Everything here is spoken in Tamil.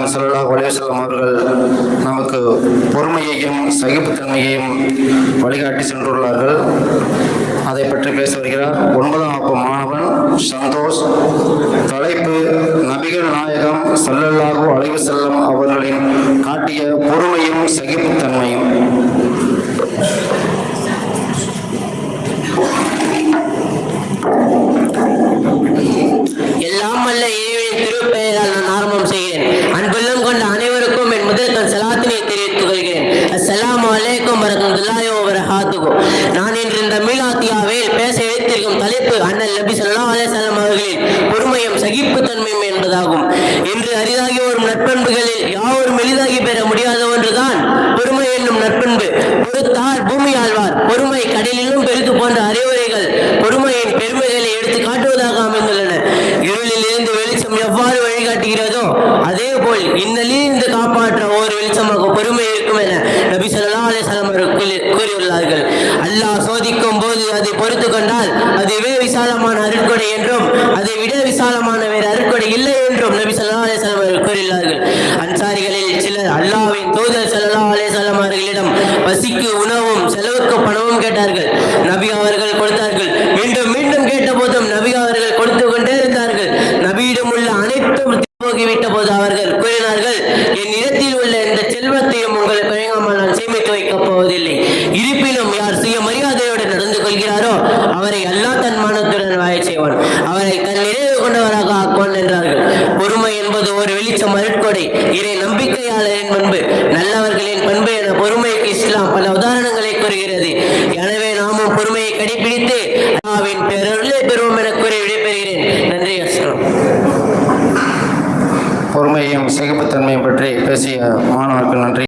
பெருமானார் ஸல்லல்லாஹு அலைஹி வஸல்லம் அவர்கள் நமக்கு பொறுமையையும் சகிப்புத்தன்மையையும் வழிகாட்டி சென்றுள்ளார்கள். அதை பற்றி பேச வருகிறார் 9ஆம் வகுப்பு மாணவன் சந்தோஷ். தலைப்பு: நபிகள் நாயகம் ஸல்லல்லாஹு அலைஹி வஸல்லம் அவர்களின் காட்டிய பொறுமையும் சகிப்புத்தன்மையும். எல்லாம் வல்ல இறைவனின் திருப்பெயரால் நான் ஆரம்பம் செய்கிறேன். அன்புள்ளம் கொண்ட அனைவருக்கும் என் முதல் சலாத்தினை தெரிவித்துக் கொள்கிறேன். அஸ்ஸலாமு அலைக்கும் வரஹ்மத்துல்லாஹி வபரகாத்துஹு. நான் இன்று இந்த மீலாத்தியாவில் பேச வைத்திருக்கும் தலைப்பு அண்ணல் நபி ஸல்லல்லாஹு அலைஹி வஸல்லம் அவர்களின் பொறுமையும் சகிப்புத்தன்மையும் என்பதாகும். இன்று அரிதாகி வரும் நற்பண்புகளில் யாவரும் எளிதாகி பெற முடியாத ஒன்றுதான் பொறுமை என்னும் நற்பண்பு. பொறுத்தார் பூமி ஆழ்வார், பொறுமை கடலிலும் பெருது போன்ற அறிவுரைகள் பொறுமையின் பெருமைகளை எடுத்து காட்டுவதாக அமைந்துள்ளன. இருளில் இருந்து வெளிச்சம் எவ்வாறு வழிகாட்டுகிறதோ அதே போல் இன்னலிருந்து காப்பாற்ற ஒரு வெளிச்சமாக பொறுமை இருக்கும் என நபி ஸல்லல்லாஹு அலைஹி வஸல்லம் அவர்கள் கூறியுள்ளார்கள். அல்லாஹ் சோதிக்கும் போது அதை பொறுத்து கொண்டால் அதுவே விசாலமான அருட்கொடை என்றும் அதை விட விசாலமான வேறு அருட்கொடை இல்லை என்றும் நபி ஸல்லல்லாஹு அலைஹி வஸல்லம் அவர்கள் கூறியுள்ளார்கள். அன்சாரிகளில் சிலர் அல்லாஹ்வின் தூதர் ஸல்லல்லாஹு அலைஹி வஸல்லம் அவர்களிடம் பசிக்கு உணவும் செலவுக்கு பணமும் கேட்டார்கள். நபி அவர்கள் கொடுத்தார்கள். மீண்டும் மீண்டும் கேட்ட போதும் நபி அவர்கள் கொடுத்து கொண்டே இருந்தார்கள். நபியிடம் உள்ள அனைத்தும் போகிவிட்ட போது அவர்கள் கூறினார்கள், என் இடத்தில் உள்ள இந்த செல்வத்தையும் உங்களுக்கு வழங்காமல் நான் சேமித்து வைக்கப் போவதில்லை. இருப்பினும் யார் சுய மரியாதையோடு நடந்து கொள்கிறாரோ அவரை அல்லாஹ் தன் மானத்துடன் வாழ செய்வான், அவரை தன் நிறைவு கொண்டவராக ஆக்குவான் என்றார்கள். பொறுமை என்பது ஒரு வெளிச்சம் அருட்கொடை, இறை நம்பிக்கையாளரின் பண்பு, நல்லவர்களின் பண்பு என பொறுமைக்கு இஸ்லாம் பல உதாரணங்களை கூறுகிறது. எனவே நாமும் பொறுமையை கடைபிடித்து அல்லாஹ்வின் பேரருளை பெறுவோம் என கூறி விடைபெறுகிறேன். நன்றி. அஸ்ஸலாம். பொறுமையையும் சகிப்புத்தன்மையும் பற்றி பேசிய மாணவர்கள் நன்றி.